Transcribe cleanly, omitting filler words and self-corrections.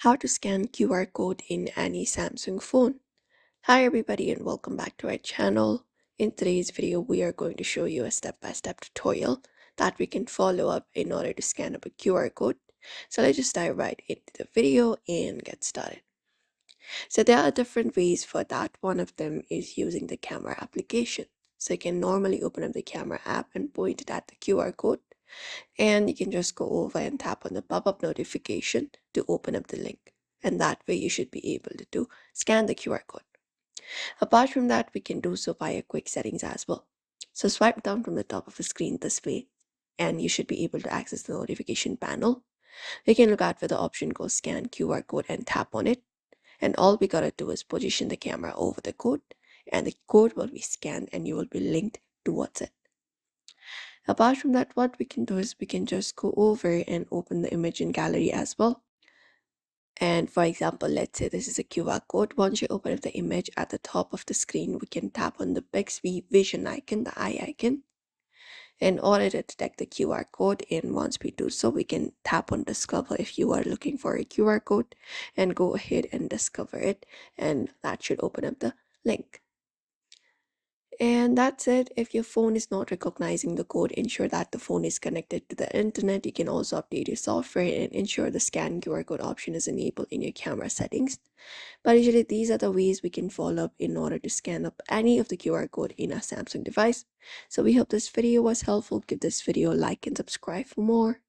How to scan QR code in any Samsung phone. Hi everybody and welcome back to our channel. In today's video, we are going to show you a step-by-step tutorial that we can follow up in order to scan up a QR code. So let's just dive right into the video and get started. So there are different ways for that. One of them is using the camera application. So you can normally open up the camera app and point it at the QR code, and you can just go over and tap on the pop-up notification to open up the link, and that way you should be able to scan the QR code. Apart from that, we can do so via quick settings as well. So swipe down from the top of the screen this way and you should be able to access the notification panel. You can look out where the option goes scan QR code and tap on it, and all we gotta do is position the camera over the code and the code will be scanned and you will be linked towards it. Apart from that, what we can do is we can just go over and open the image in gallery as well. And for example, let's say this is a QR code. Once you open up the image at the top of the screen, we can tap on the Bixby vision icon, the eye icon, in order to detect the QR code. And once we do so, we can tap on discover if you are looking for a QR code and go ahead and discover it. And that should open up the link. And that's it. If your phone is not recognizing the code, ensure that the phone is connected to the internet. You can also update your software and ensure the scan QR code option is enabled in your camera settings. But usually these are the ways we can follow up in order to scan up any of the QR code in our Samsung device. So we hope this video was helpful. Give this video a like and subscribe for more.